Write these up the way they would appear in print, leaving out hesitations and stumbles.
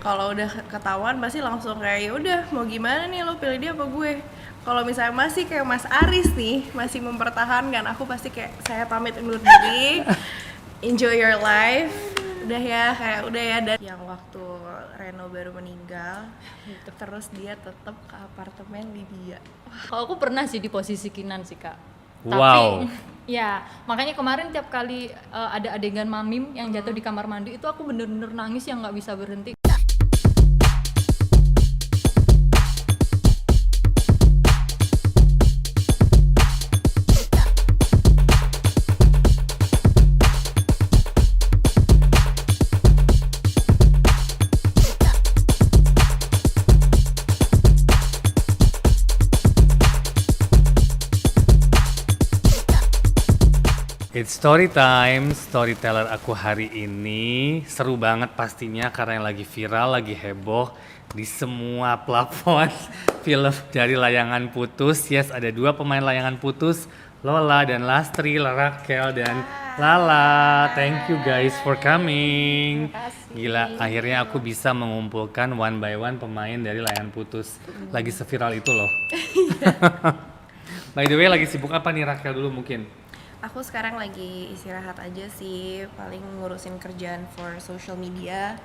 Kalau udah ketahuan pasti langsung kayak ya udah mau gimana nih, lo pilih dia apa gue. Kalau misalnya masih kayak Mas Aris nih masih mempertahankan, aku pasti kayak saya pamit undur diri. Enjoy your life. Udah ya, kayak udah ya. Dan yang waktu Reno baru meninggal terus dia tetap ke apartemen Lydia. Kalau aku pernah sih di posisi Kinan sih Kak. Wow. Tapi ya makanya kemarin tiap kali ada adegan Mamim yang jatuh di kamar mandi itu aku bener-bener nangis yang nggak bisa berhenti. It's story time, storyteller aku hari ini seru banget pastinya karena yang lagi viral, lagi heboh di semua platform film dari Layangan Putus. Yes, ada 2 pemain Layangan Putus, Lola dan Lastri, Raquel dan Lala. Thank you guys for coming. Gila, akhirnya aku bisa mengumpulkan one by one pemain dari Layangan Putus. Lagi seviral itu loh. By the way, lagi sibuk apa nih Raquel dulu mungkin? Aku sekarang lagi istirahat aja sih, paling ngurusin kerjaan for social media.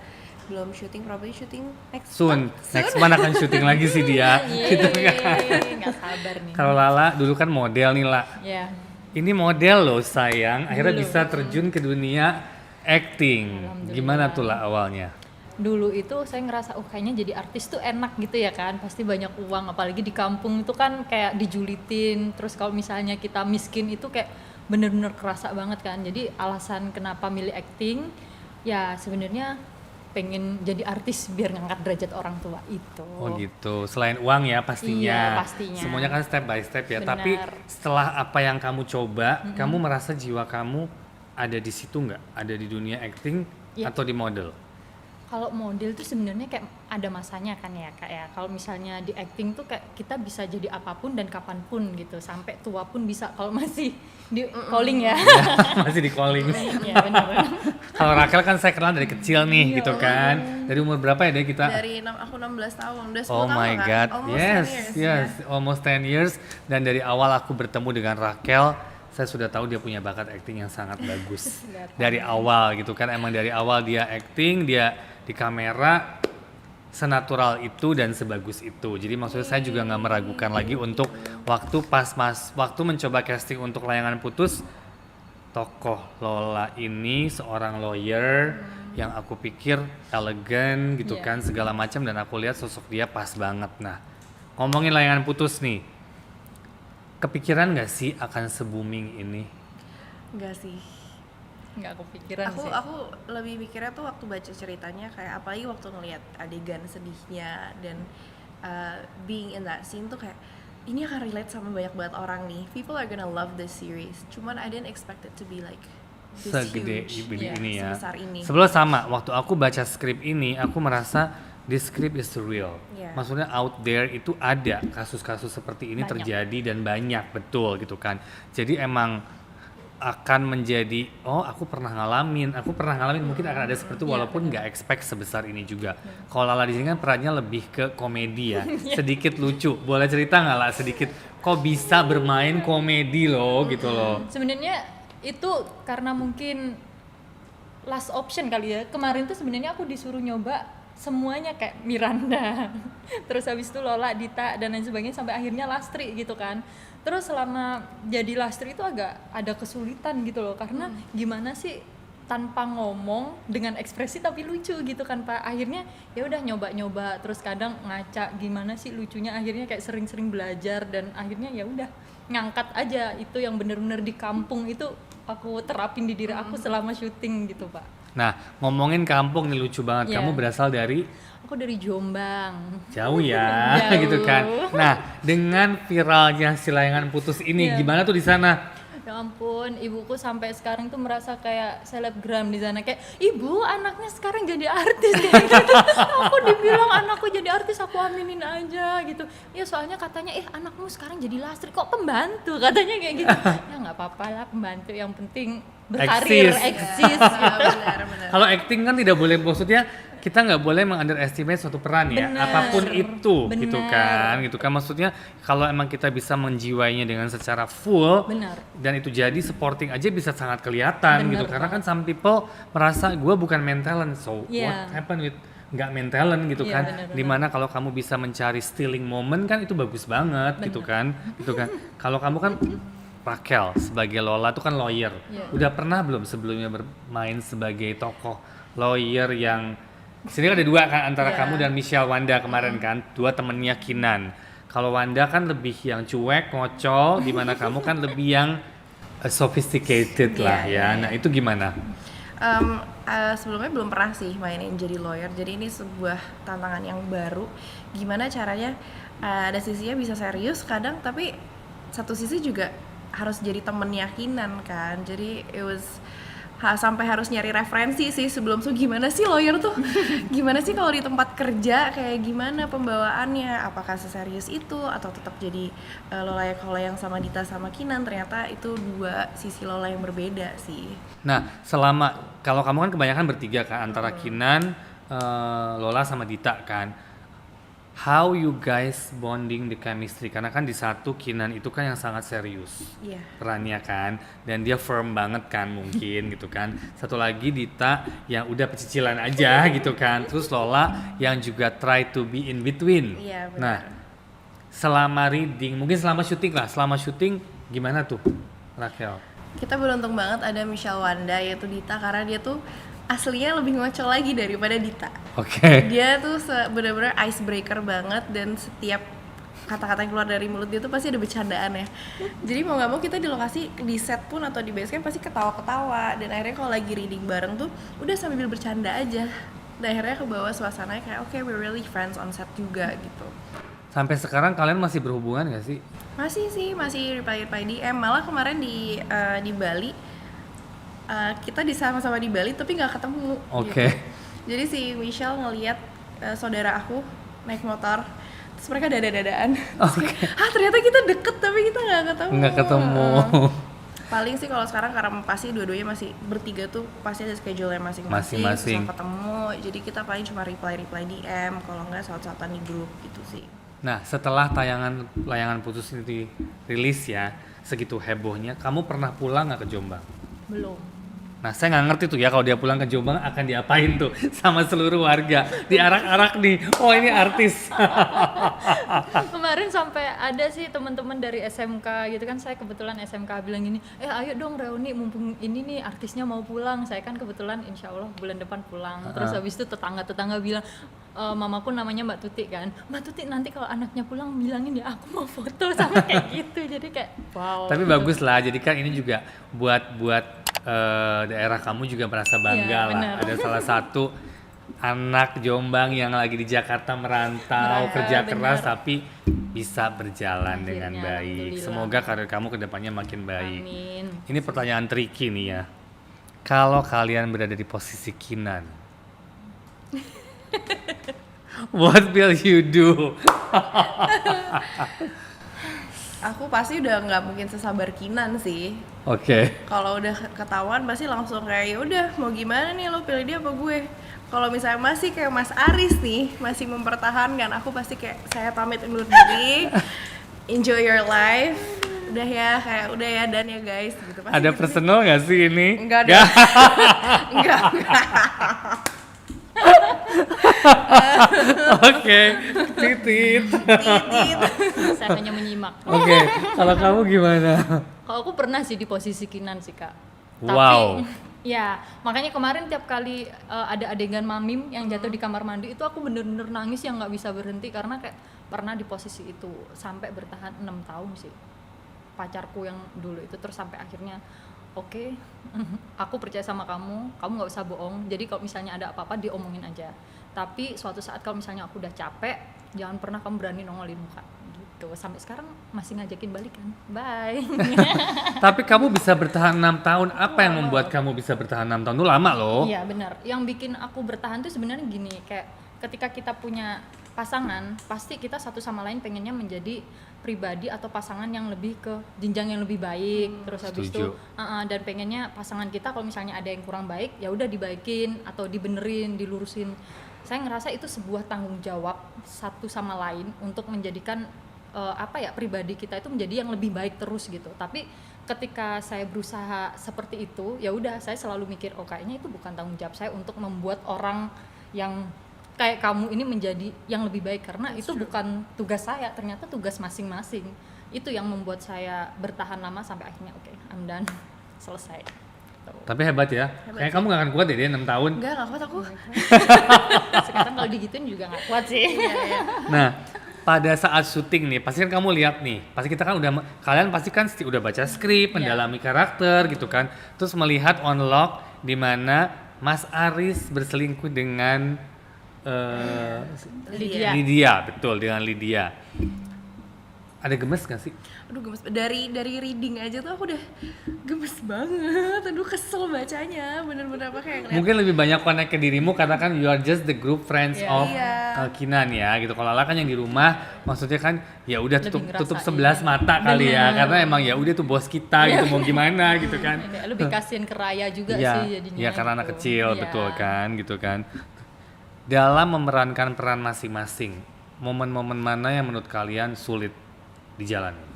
Belum syuting, probably syuting next month. Next month akan syuting lagi sih dia. Gitu kan. Nggak sabar nih. Kalau Lala dulu kan model nih lah. Ya. Ini model loh sayang, akhirnya bisa terjun ke dunia acting. Gimana tuh lah awalnya? Dulu itu saya ngerasa kayaknya jadi artis tuh enak gitu ya kan, pasti banyak uang, apalagi di kampung itu kan kayak dijulitin. Terus kalau misalnya kita miskin itu kayak bener-bener kerasa banget kan. Jadi alasan kenapa milih acting ya sebenarnya pengen jadi artis biar ngangkat derajat orang tua itu. Oh gitu, selain uang ya pastinya. Iya pastinya. Semuanya kan step by step ya. Benar. Tapi setelah apa yang kamu coba, kamu merasa jiwa kamu ada di situ nggak? Ada di dunia acting atau di model? Kalau model tuh sebenarnya kayak ada masanya kan ya Kak ya. Kalau misalnya di acting tuh kayak kita bisa jadi apapun dan kapanpun gitu, sampai tua pun bisa kalau masih di calling ya. Masih di calling. Iya benar. Kalau Raquel kan saya kenal dari kecil nih gitu kan. Dari umur berapa ya deh kita? Aku 16 tahun, udah 10 Oh tahun my kan? god, Almost 10 yes, years, yes, ya. almost 10 years. Dan dari awal aku bertemu dengan Raquel, saya sudah tahu dia punya bakat acting yang sangat bagus. Dari awal gitu kan, emang dari awal dia acting, dia di kamera senatural itu dan sebagus itu. Jadi maksudnya saya juga nggak meragukan lagi untuk waktu mencoba casting untuk Layangan Putus, tokoh Lola ini seorang lawyer yang aku pikir elegan gitu kan segala macam, dan aku lihat sosok dia pas banget. Nah, ngomongin Layangan Putus nih, kepikiran nggak sih akan se-booming ini? Enggak sih. Nggak kepikiran sih. Aku lebih mikirnya tuh waktu baca ceritanya, kayak apalagi waktu ngelihat adegan sedihnya dan being in that scene tuh kayak ini akan relate sama banyak banget orang nih. People are gonna love this series. Cuman I didn't expect it to be like this Segede huge. ini ya. Sebesar ini. Sebelum sama, waktu aku baca skrip ini, aku merasa this script is real. Yeah. Maksudnya out there itu ada kasus-kasus seperti ini Banyak. terjadi dan banyak betul gitu kan. Jadi emang akan menjadi, oh aku pernah ngalamin mungkin akan ada seperti itu walaupun nggak expect sebesar ini juga. Kalau Lala di sini kan perannya lebih ke komedi ya, sedikit lucu. Boleh cerita nggak lah sedikit? Kok bisa bermain komedi loh gitu loh? Sebenarnya itu karena mungkin last option kali ya. Kemarin tuh sebenarnya aku disuruh nyoba semuanya kayak Miranda. Terus habis itu Lola, Dita dan lain sebagainya sampai akhirnya Lastri gitu kan. Terus selama jadi Lastri itu agak ada kesulitan gitu loh, karena gimana sih tanpa ngomong dengan ekspresi tapi lucu gitu kan Pak. Akhirnya ya udah nyoba-nyoba, terus kadang ngaca gimana sih lucunya, akhirnya kayak sering-sering belajar dan akhirnya ya udah ngangkat aja itu yang bener-bener di kampung itu aku terapin di diri aku selama syuting gitu Pak. Nah, ngomongin kampung nih lucu banget. Iya. Kamu berasal dari Aku dari Jombang. jauh ya, Jauh. gitu kan. Nah, dengan viralnya si Layangan Putus ini, Iya. gimana tuh di sana? Ya ampun, ibuku sampai sekarang tuh merasa kayak selebgram di sana, kayak ibu anaknya sekarang jadi artis kayak gitu. Aku dibilang anakku jadi artis, aku aminin aja gitu. Ya soalnya katanya anakmu sekarang jadi Lastri, kok pembantu katanya kayak gitu. Ya nggak apa-apa lah pembantu, yang penting berkarir, eksis. Ya, benar. Kalau acting kan tidak boleh, maksudnya kita nggak boleh meng-underestimate suatu peran ya, Bener. apapun itu, gitu Bener. kan. Maksudnya kalau emang kita bisa menjiwainya dengan secara full, Benar. dan itu jadi supporting aja bisa sangat kelihatan Bener gitu. Karena kan banget. some people merasa gue bukan main talent, so Iya. what happened with nggak main talent gitu Iya, kan. bener-bener. Dimana kalau kamu bisa mencari stealing moment kan itu bagus banget gitu kan. Kalau kamu kan Raquel sebagai Lola tuh kan lawyer. Iya. Udah pernah belum sebelumnya bermain sebagai tokoh lawyer yang sini kan ada dua kan antara Iya. kamu dan Michelle Wanda kemarin kan, dua temennya Kinan. Kalau Wanda kan lebih yang cuek, ngocol, di mana kamu kan lebih yang sophisticated lah Iya, ya. iya. Nah, itu gimana? Sebelumnya belum pernah sih mainin jadi lawyer, jadi ini sebuah tantangan yang baru. Gimana caranya ada sisinya bisa serius kadang, tapi satu sisi juga harus jadi temen yakinan kan. Jadi it was sampai harus nyari referensi sih sebelum tuh gimana sih lawyer tuh, gimana sih kalau di tempat kerja kayak gimana pembawaannya, apakah seserius itu atau tetap jadi Lola yang sama Dita sama Kinan. Ternyata itu dua sisi Lola yang berbeda sih. Nah, kalau kamu kan kebanyakan bertiga kan antara Kinan, Lola sama Dita kan. How you guys bonding the chemistry? Karena kan di satu Kinan itu kan yang sangat serius Iya. perannya kan, dan dia firm banget kan mungkin gitu kan. Satu lagi Dita yang udah pecicilan aja gitu kan. Terus Lola yang juga try to be in between. Iya, benar. Nah, selama reading, mungkin selama syuting gimana tuh Raquel? Kita beruntung banget ada Michelle Wanda yaitu Dita, karena dia tuh aslinya lebih ngocol lagi daripada Dita. Oke. Dia tuh bener-bener icebreaker banget, dan setiap kata-kata yang keluar dari mulut dia tuh pasti ada bercandaan ya. Jadi mau nggak mau kita di lokasi, di set pun atau di base camp pasti ketawa-ketawa, dan akhirnya kalau lagi reading bareng tuh udah sambil bercanda aja. Dan akhirnya kebawa suasananya kayak oke, we're really friends on set juga gitu. Sampai sekarang kalian masih berhubungan gak sih? Masih sih, masih reply DM. Malah kemarin di Bali kita sama-sama di Bali tapi nggak ketemu. Oke. Gitu. Jadi si Michelle ngeliat saudara aku naik motor, terus mereka dada-dadaan. Ternyata kita deket tapi kita nggak ketemu. Nggak ketemu. Paling sih kalau sekarang karena pasti dua-duanya masih bertiga tuh pasti ada schedule-nya masing-masing. Masing-masing. Susah ketemu. Jadi kita paling cuma reply DM, kalau nggak saut-sautan di grup gitu sih. Nah, setelah layangan putus ini dirilis ya, segitu hebohnya, kamu pernah pulang nggak ke Jombang? Belum. Nah, saya nggak ngerti tuh ya kalau dia pulang ke Jombang akan diapain tuh sama seluruh warga. Diarak-arak nih, oh ini artis. Kemarin sampai ada sih teman-teman dari SMK gitu kan, saya kebetulan SMK bilang gini, ayo dong reuni mumpung ini nih artisnya mau pulang. Saya kan kebetulan insya Allah bulan depan pulang. Terus habis itu tetangga-tetangga bilang, mamaku namanya Mbak Tuti kan, Mbak Tuti nanti kalau anaknya pulang bilangin ya aku mau foto sama kayak gitu. Jadi kayak wow. Tapi bagus lah, jadi kan ini juga buat daerah kamu juga merasa bangga Iya, lah. bener. Ada salah satu anak Jombang yang lagi di Jakarta merantau, kerja keras tapi bisa berjalan dengan Akhirnya, baik. alhamdulillah. Semoga karir kamu kedepannya makin baik. Amin. Ini pertanyaan tricky nih ya. Kalau kalian berada di posisi Kinan, what will you do? Aku pasti udah nggak mungkin sesabar Kinan sih. Oke. Kalau udah ketahuan pasti langsung kayak ya udah mau gimana nih, lo pilih dia apa gue. Kalau misalnya masih kayak Mas Aris nih masih mempertahankan, aku pasti kayak saya pamit undur diri, enjoy your life, udah ya kayak udah ya dan ya guys gitu. Pasti Ada gitu. personal nggak sih ini? Enggak dong. enggak. Oke, titit. Titit. Saya hanya menyimak. Oke, kalau kamu gimana? Kalau aku pernah sih di posisi Kinan sih Kak. Wow. Tapi ya makanya kemarin tiap kali ada adegan Mamim yang jatuh di kamar mandi itu aku bener-bener nangis yang nggak bisa berhenti karena kayak pernah di posisi itu sampai bertahan 6 tahun sih pacarku yang dulu itu, terus sampai akhirnya oke, aku percaya sama kamu nggak usah bohong, jadi kalau misalnya ada apa-apa diomongin aja, tapi suatu saat kalau misalnya aku udah capek jangan pernah kamu berani nongolin muka gitu. Sampai sekarang masih ngajakin balikan, bye. Tapi kamu bisa bertahan 6 tahun, apa yang membuat kamu bisa bertahan 6 tahun? Itu lama loh. Iya benar, yang bikin aku bertahan tuh sebenarnya gini, kayak ketika kita punya pasangan pasti kita satu sama lain pengennya menjadi pribadi atau pasangan yang lebih ke jenjang yang lebih baik. Terus habis itu dan pengennya pasangan kita kalau misalnya ada yang kurang baik ya udah dibaikin atau dibenerin, dilurusin. saya ngerasa itu sebuah tanggung jawab satu sama lain untuk menjadikan pribadi kita itu menjadi yang lebih baik terus gitu. Tapi ketika saya berusaha seperti itu, ya udah saya selalu mikir, oh kayaknya itu bukan tanggung jawab saya untuk membuat orang yang kayak kamu ini menjadi yang lebih baik, karena itu bukan tugas saya, ternyata tugas masing-masing. Itu yang membuat saya bertahan lama sampai akhirnya oke, I'm done, selesai. Tapi hebat ya, kayaknya kamu gak akan kuat deh dia 6 tahun. Enggak kuat aku. Sekarang kalau digituin juga nggak kuat sih. Nah, pada saat syuting nih, pasti kan kamu lihat nih, pasti kita kan kalian pasti kan udah baca skrip, mendalami karakter gitu kan, terus melihat unlock di mana Mas Aris berselingkuh dengan Lydia, betul, dengan Lydia. Ada gemes gak sih? Aduh gemes, dari reading aja tuh aku udah gemes banget, aduh kesel bacanya, bener-bener apa kayak ngeliat. Mungkin lebih banyak connect ke dirimu karena kan you are just the group friends of Iya. Kinan ya gitu. Kalau Lala kan yang di rumah, maksudnya kan ya udah Lebih tutup ngerasain. 11 mata kali ya, karena emang ya udah tuh bos kita gitu, mau gimana gitu kan. Lebih kasihan ke Raya juga Iya, sih jadinya. iya karena anak gitu. kecil, Iya. betul kan gitu kan. Dalam memerankan peran masing-masing, momen-momen mana yang menurut kalian sulit dijalani?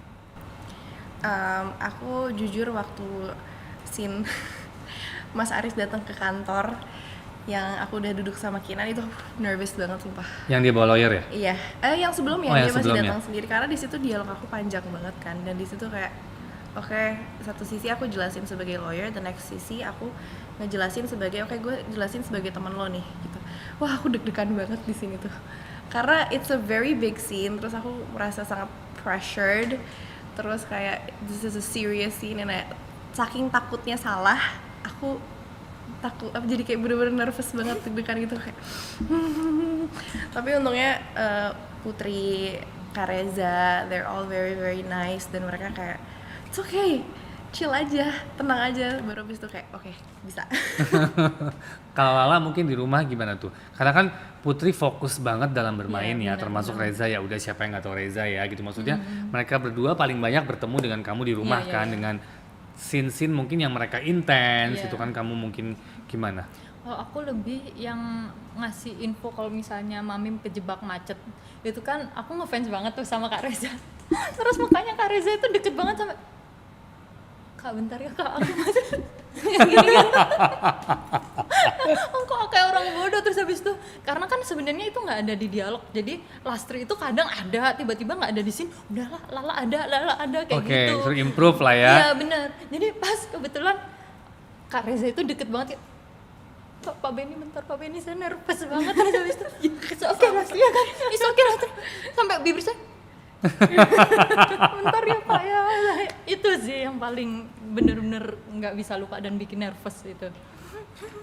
Aku jujur waktu scene Mas Aris datang ke kantor yang aku udah duduk sama Kinan itu nervous banget sumpah. Yang dia bawa lawyer ya? Iya, yang sebelumnya Oh, yang dia masih sebelumnya. datang sendiri karena di situ dialog aku panjang banget kan, dan di situ kayak oke, satu sisi aku jelasin sebagai lawyer, the next sisi aku ngejelasin sebagai gue jelasin sebagai teman lo nih gitu. Wah, aku deg-degan banget di sini tuh. Karena it's a very big scene, terus aku merasa sangat pressured. Terus kayak this is a serious scene, and saking takutnya salah, aku takut jadi kayak bener-bener nervous banget, deg-degan gitu kayak tapi untungnya Putri, Kak Reza, they're all very very nice, dan mereka kayak it's okay, chill aja, tenang aja, baru abis itu kayak oke, bisa. Kalau Lala mungkin di rumah gimana tuh? Karena kan Putri fokus banget dalam bermain ya, Iya, termasuk Reza ya, udah siapa yang nggak tahu Reza ya gitu. Maksudnya mereka berdua paling banyak bertemu dengan kamu di rumah Iya, kan, iya. dengan scene-scene mungkin yang mereka intens Iya. gitu kan, kamu mungkin gimana? Kalau aku lebih yang ngasih info kalau misalnya Mamim kejebak macet, itu kan aku ngefans banget tuh sama Kak Reza. Terus makanya Kak Reza itu deket banget sama Kak, bentar ya Kak, aku macet. Gini kan. Kok kayak orang bodoh. Terus habis itu karena kan sebenarnya itu nggak ada di dialog, jadi Lastri itu kadang ada, tiba-tiba nggak ada di sini, udahlah Lala ada kayak Oke, gitu. suruh improve lah ya. Iya benar. Jadi pas kebetulan Kak Reza itu deket banget ya. Pak Benny bentar, Pak Benny saya nervous banget. Terus habis itu oke Lastri ya kan, oke Lastri, sampai bibir saya bentar ya Pak ya. Itu sih yang paling bener-bener nggak bisa lupa dan bikin nervous itu.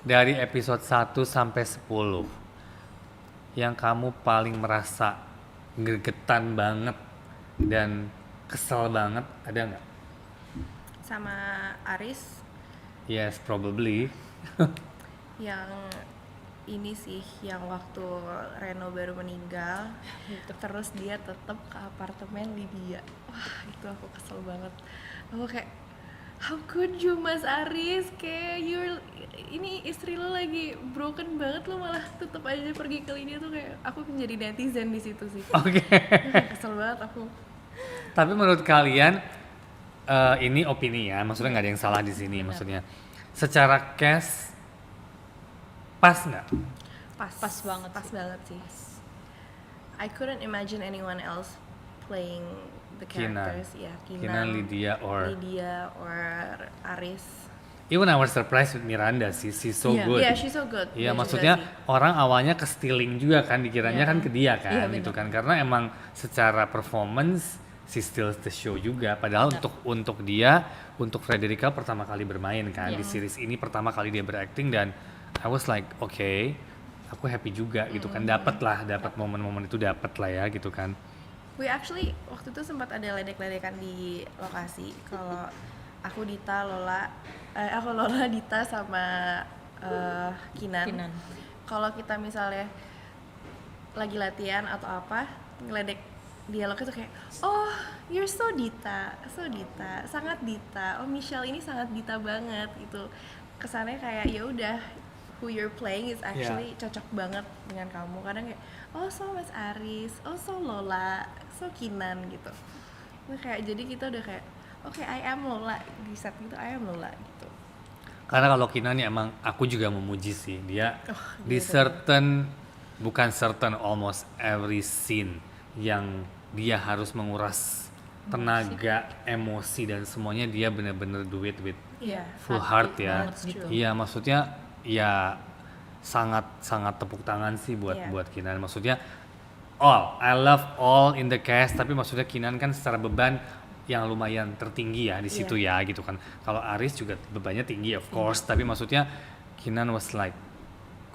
Dari episode 1 sampai 10 yang kamu paling merasa gregetan banget dan kesel banget, ada nggak? Sama Aris Yes, probably. yang ini sih, yang waktu Reno baru meninggal, terus dia tetap ke apartemen Lydia. Wah, itu aku kesel banget. Aku kayak, how could you Mas Aris, kayak ini istri lo lagi broken banget, lo malah tetap aja pergi ke Lydia tuh. Kayak aku menjadi netizen di situ sih. Oke. Kesel banget aku. Tapi menurut kalian ini opini ya, maksudnya nggak ada yang salah di sini, maksudnya secara cast pas nggak? Pas banget, pas banget sih. I couldn't imagine anyone else playing the Kinan. characters. Ya, Kinan, Lydia, or Aris. even I was surprised with Miranda sih, she's so Iya. good. Iya, she's so good. Iya, Dia maksudnya juga sih. orang awalnya ke stealing juga kan, dikiranya kan ke dia kan, Iya, gitu benar. kan, karena emang secara performance she steals the show juga. Padahal untuk dia, untuk Frederica pertama kali bermain kan di Iya. series ini, pertama kali dia berakting, dan I was like okay, aku happy juga gitu kan, dapat momen-momen itu, dapat lah ya gitu kan. We actually waktu itu sempat ada ledek-ledekan di lokasi kalau aku Lola, Dita sama Kinan. Kalau kita misalnya lagi latihan atau apa, ngeledek dialog itu kayak, oh you're so Dita, sangat Dita. Oh Michelle ini sangat Dita banget gitu. Kesannya kayak ya udah who you're playing is actually cocok banget dengan kamu. Kadang kayak oh so Mas Aris, oh so Lola, so Kinan gitu. Nah, kayak jadi kita udah kayak oke, I am Lola di set gitu, I am Lola gitu. Karena kalau Kinan ya emang aku juga memuji sih dia di gitu. bukan certain almost every scene yang dia harus menguras tenaga, emosi dan semuanya dia benar-benar do it with Iya. full heart ya. banget gitu. Iya maksudnya ya sangat tepuk tangan sih buat Iya. buat Kinan. Maksudnya I love all in the cast, tapi maksudnya Kinan kan secara beban yang lumayan tertinggi ya di situ ya gitu kan. Kalau Aris juga bebannya tinggi of course, tapi maksudnya Kinan was like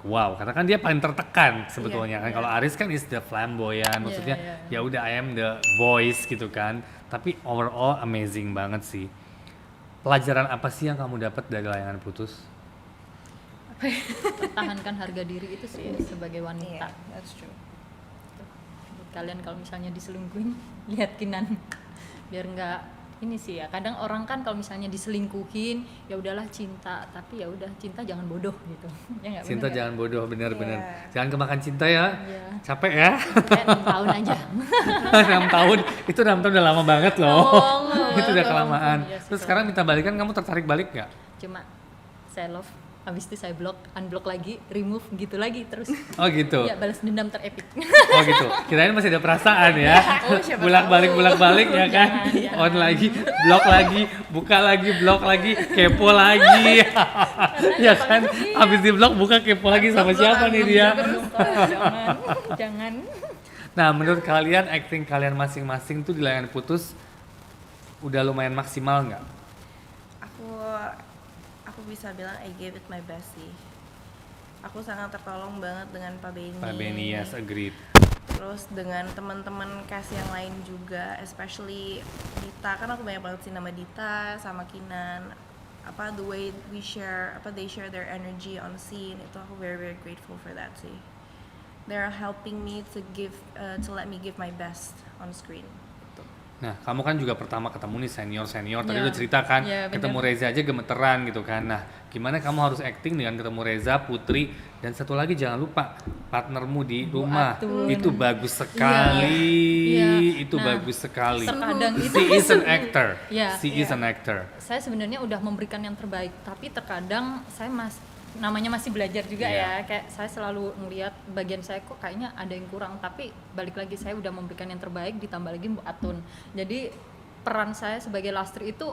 wow, karena kan dia paling tertekan sebetulnya kan. Iya. Kalau Aris kan is the flamboyant, maksudnya iya. ya udah I am the voice gitu kan. Tapi overall amazing banget sih. Pelajaran apa sih yang kamu dapat dari Layangan Putus? Pertahankan harga diri itu sih sebagai wanita. Iya, that's true. Kalian kalau misalnya diselingkuhin, lihat Kinan biar nggak ini sih ya. Kadang orang kan kalau misalnya diselingkuhin ya udahlah cinta, tapi ya udah cinta jangan bodoh gitu. Ya nggak Cinta bener ya? jangan bodoh, bener-bener. Iya. Jangan kemakan cinta ya. Iya. Capek ya. Kayak 6 tahun aja. 6 tahun, itu 6 tahun udah lama banget loh. Oh, Itu udah kelamaan. Iya sih, Terus sekarang minta balikan, kamu tertarik balik nggak? Cuma saya love, habis itu saya unblock lagi, remove gitu lagi terus. Oh gitu. Ya balas dendam terepik. Oh gitu. Kirain masih ada perasaan ya. Oh, siapa Bolak-balik ya kan. Jangan. On lagi, blok lagi, buka lagi, blok lagi, kepo lagi. Ya kan. Habis di blok buka kepo lagi sama siapa nih dia? Jangan. Nah, menurut kalian acting kalian masing-masing tuh di Layangan Putus udah lumayan maksimal nggak? Aku bisa bilang I gave it my best sih. Aku sangat tertolong banget dengan Pak Benny. Pak Benny, yes, agreed. Terus dengan teman-teman cast yang lain juga, especially Dita, kan aku banyak banget sih nama Dita sama Kinan. The way we share, they share their energy on scene, itu aku very very grateful for that sih. They're helping me to let me give my best on screen. Nah, kamu kan juga pertama ketemu nih senior, tadi Ya. udah cerita kan, Ya, bener. ketemu Reza aja gemeteran gitu kan. Nah, gimana kamu harus acting dengan ketemu Reza, Putri, dan satu lagi jangan lupa partnermu di rumah. Atun. Itu bagus sekali, Iya. itu Nah, bagus sekali. terkadang itu She is an actor, Iya. she is an actor. Saya sebenarnya udah memberikan yang terbaik, tapi terkadang saya namanya masih belajar juga Iya. ya. Kayak saya selalu ngelihat bagian saya kok kayaknya ada yang kurang, tapi balik lagi saya udah memberikan yang terbaik, ditambah lagi Mbak Atun. Jadi peran saya sebagai Lastri itu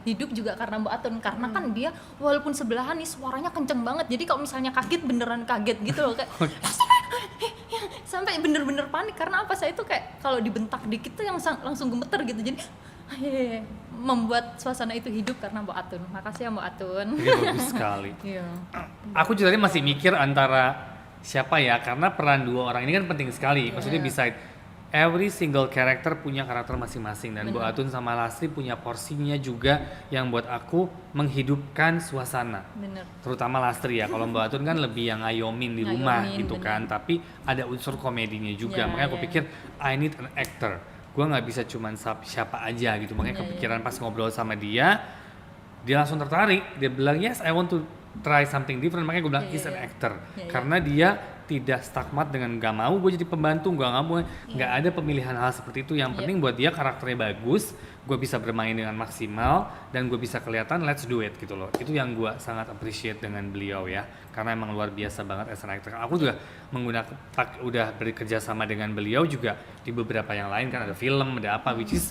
hidup juga karena Mbak Atun, karena kan dia walaupun sebelahan nih suaranya kenceng banget, jadi kalau misalnya kaget beneran kaget gitu loh, kayak sampai bener-bener panik. Karena apa, saya itu kayak kalau dibentak dikit tuh yang langsung gemeter gitu, jadi membuat suasana itu hidup karena Mbak Atun. Makasih ya Mbak Atun. Dia bagus sekali. Iya. Aku juga tadi masih mikir antara siapa ya, karena peran dua orang ini kan penting sekali. Maksudnya beside every single character punya karakter masing-masing, dan Bu Atun sama Lastri punya porsinya juga yang buat aku menghidupkan suasana. Bener. Terutama Lastri ya. Kalau Mbak Atun kan lebih yang ngayomin di rumah Ngayomin, gitu bener. kan, tapi ada unsur komedinya juga. Ya, Makanya aku ya. pikir I need an actor. Gue nggak bisa cuman siapa aja gitu. Makanya Ya, kepikiran pas ngobrol sama dia langsung tertarik. Dia bilang yes, I want to try something different. Makanya gue bilang Ya, he's ya, an ya. actor. Ya, ya. Karena dia tidak stagmat dengan nggak mau gue jadi pembantu, nggak ada pemilihan hal seperti itu. Yang penting buat dia karakternya bagus, gue bisa bermain dengan maksimal, dan gue bisa kelihatan let's do it gitu loh. Itu yang gue sangat appreciate dengan beliau ya, karena emang luar biasa banget as an actor. Aku juga udah bekerja sama dengan beliau juga di beberapa yang lain kan, ada film, ada apa, which is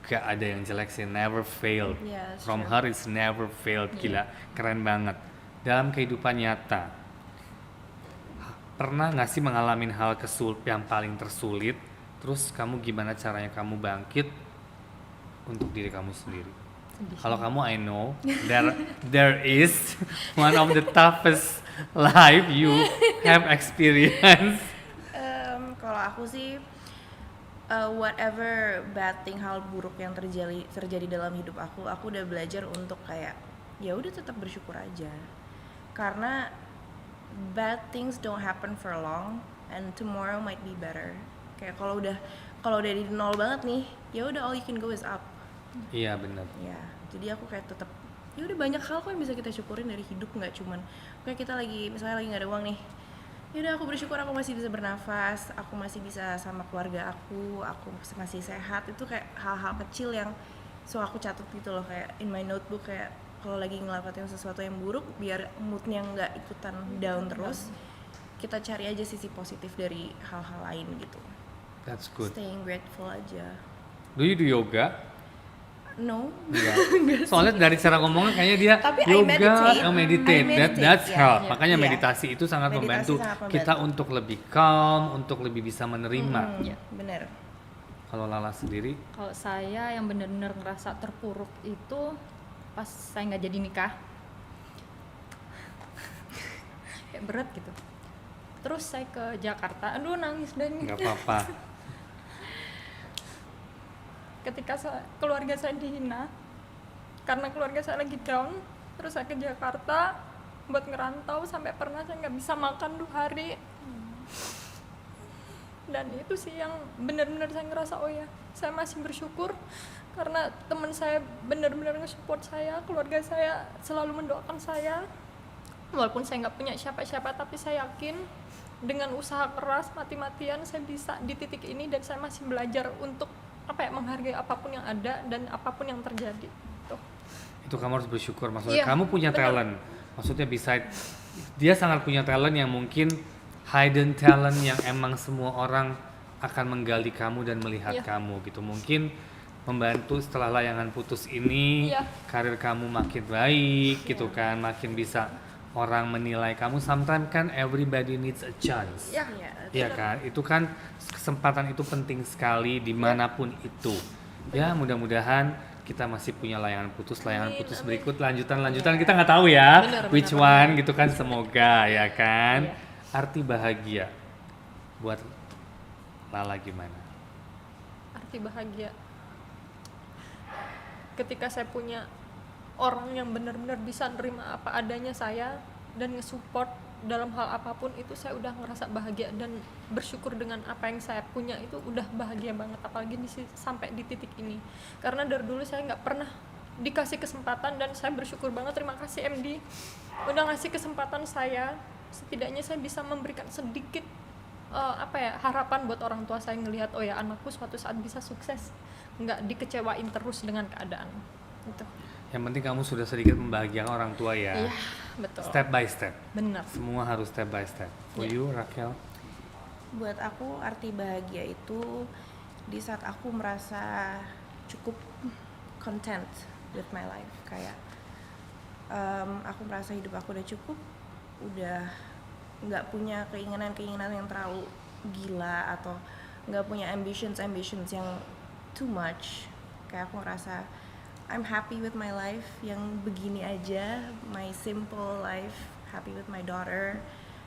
gak ada yang jelek sih, never failed. Yeah, that's From true. her it's never failed, gila, keren banget. Dalam kehidupan nyata, pernah nggak sih mengalami hal yang paling tersulit, terus kamu gimana caranya kamu bangkit untuk diri kamu sendiri? Kalau kamu, I know there is one of the toughest life you have experienced. Kalau aku sih whatever bad thing, hal buruk yang terjadi dalam hidup aku udah belajar untuk kayak ya udah tetap bersyukur aja, karena bad things don't happen for long and tomorrow might be better. Kayak kalau udah di nol banget nih, ya udah all you can go is up. Iya benar. Ya, jadi aku kayak tetap ya udah banyak hal kok yang bisa kita syukurin dari hidup, nggak cuman kayak kita lagi misalnya lagi nggak ada uang nih, ya udah aku bersyukur aku masih bisa bernafas, aku masih bisa sama keluarga aku masih sehat. Itu kayak hal-hal kecil yang aku catat gitu loh, kayak in my notebook, kayak kalau lagi ngelakuin sesuatu yang buruk biar moodnya nggak ikutan down terus, kita cari aja sisi positif dari hal-hal lain gitu. That's good. Staying grateful aja. Do you do yoga? No. Enggak. Soalnya dari cara ngomongnya kayaknya dia Tapi I yoga, meditate. that's ya. help. Makanya Iya. meditasi itu sangat Meditasi membantu sangat membantu. kita untuk lebih calm, untuk lebih bisa menerima. Iya. Bener. Kalau Lala sendiri, Kalau saya yang benar-benar ngerasa terpuruk itu pas saya nggak jadi nikah, kayak berat gitu. Terus saya ke Jakarta, aduh nangis dan nggak apa-apa. ketika keluarga saya dihina karena keluarga saya lagi down, terus saya ke Jakarta buat ngerantau, sampai pernah saya nggak bisa makan 2 hari. Dan itu sih yang benar-benar saya ngerasa, oh ya, saya masih bersyukur karena teman saya benar-benar nge-support saya, keluarga saya selalu mendoakan saya. Walaupun saya nggak punya siapa-siapa, tapi saya yakin dengan usaha keras, mati-matian saya bisa di titik ini, dan saya masih belajar untuk menghargai apapun yang ada dan apapun yang terjadi. Tuh. Itu kamu harus bersyukur. Maksudnya Iya, kamu punya bener. talent. Maksudnya beside dia sangat punya talent yang mungkin hidden talent yang emang semua orang akan menggali kamu dan melihat Iya. kamu gitu. Mungkin membantu setelah layangan putus ini, Iya. karir kamu makin baik gitu kan, makin bisa orang menilai kamu. Sometimes kan everybody needs a chance. Ya, Iya kan, itu kan kesempatan itu penting sekali dimanapun itu. Ya mudah-mudahan kita masih punya layangan putus berikut, lanjutan kita nggak tahu ya, Benar, which one gitu kan, semoga ya kan. Iya. Arti bahagia buat Lala gimana? arti bahagia ketika saya punya orang yang benar-benar bisa nerima apa adanya saya dan nge-support dalam hal apapun, itu saya udah ngerasa bahagia dan bersyukur dengan apa yang saya punya. Itu udah bahagia banget, apalagi sampai di titik ini, karena dari dulu saya nggak pernah dikasih kesempatan, dan saya bersyukur banget, terima kasih MD udah ngasih kesempatan saya. Setidaknya saya bisa memberikan sedikit harapan buat orang tua saya, ngelihat oh ya, anakku suatu saat bisa sukses, nggak dikecewain terus dengan keadaan itu. Yang penting kamu sudah sedikit membahagiakan orang tua ya. Iya, betul. Step by step. Benar. Semua harus step by step. For Iya. you, Raquel? Buat aku arti bahagia itu di saat aku merasa cukup content with my life. Kayak aku merasa hidup aku udah cukup, udah nggak punya keinginan yang terlalu gila, atau nggak punya ambitions yang too much. Kayak aku ngerasa I'm happy with my life yang begini aja, my simple life, happy with my daughter,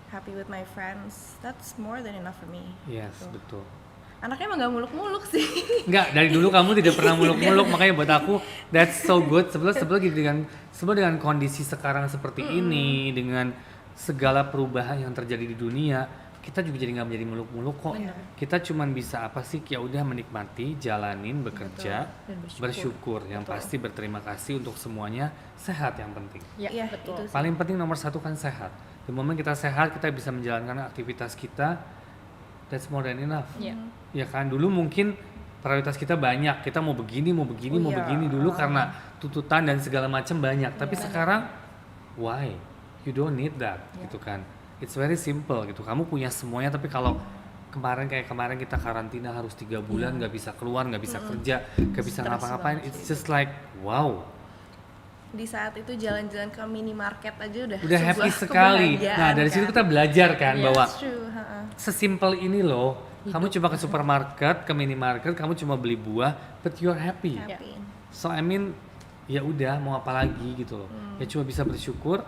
happy with my friends. That's more than enough for me. Yes, Gitu. betul. Anaknya emang gak muluk-muluk sih. Enggak, dari dulu kamu tidak pernah muluk-muluk, makanya buat aku that's so good. Sebelum dengan kondisi sekarang seperti ini, dengan segala perubahan yang terjadi di dunia, kita juga jadi nggak menjadi muluk-muluk kok. Benar. Kita cuman bisa apa sih, ya udah menikmati, jalanin, bekerja, Dan bersyukur. Yang Betul. pasti berterima kasih untuk semuanya, sehat yang penting. Ya, Iya, betul. itu sih. Paling penting nomor 1 kan sehat. Di momen kita sehat, kita bisa menjalankan aktivitas kita. That's more than enough. Iya. Ya kan, dulu mungkin prioritas kita banyak, kita mau begini Oh iya. begini dulu karena tuntutan dan segala macam banyak. Tapi Iya. sekarang why? You don't need that, Iya. gitu kan. It's very simple gitu. Kamu punya semuanya, tapi kalau kemarin kita karantina harus 3 bulan nggak bisa keluar, nggak bisa kerja, nggak bisa Stres ngapa-ngapain. banget It's sih. just like wow. Di saat itu jalan-jalan ke minimarket aja udah Udah happy sebuah sekali. kebahagiaan, Nah, dari situ kan. kita belajar kan Iya. bahwa That's true, ha-ha. sesimpel ini loh. Kamu cuma ke supermarket, ke minimarket, kamu cuma beli buah, but you're happy. Happy. So I mean, ya udah mau apa lagi gitu loh. Ya cuma bisa bersyukur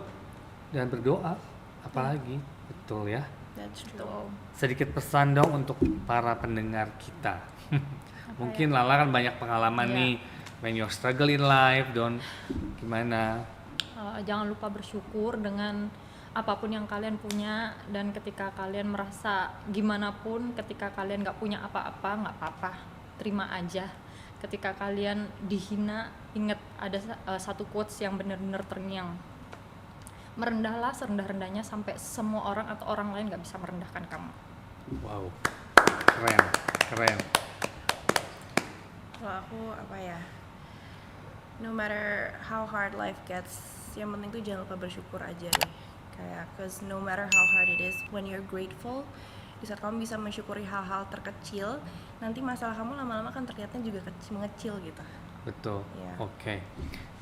dan berdoa, apalagi. Betul ya. That's true. Betul. Sedikit pesan dong untuk para pendengar kita. Mungkin Lala kan banyak pengalaman Iya. nih, when you're struggle in life, gimana? Jangan lupa bersyukur dengan apapun yang kalian punya, dan ketika kalian merasa gimana pun, ketika kalian nggak punya apa-apa, nggak apa-apa, terima aja. ketika kalian dihina, ingat ada satu quotes yang benar-benar terngiang. Merendahlah serendah-rendahnya sampai semua orang atau orang lain nggak bisa merendahkan kamu. Wow, keren. Kalau aku apa ya, no matter how hard life gets, yang penting tuh jangan lupa bersyukur aja deh. Kayak, cause no matter how hard it is, when you're grateful, di saat kamu bisa mensyukuri hal-hal terkecil, nanti masalah kamu lama-lama kan terlihatnya juga mengecil gitu. Betul. Iya. Oke.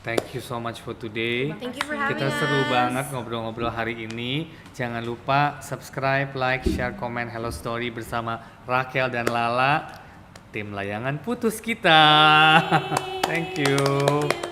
Thank you so much for today. Thank you for having Kita us. seru banget ngobrol-ngobrol hari ini. Jangan lupa subscribe, like, share, komen Hello Story bersama Raquel dan Lala, tim layangan putus kita. Thank you.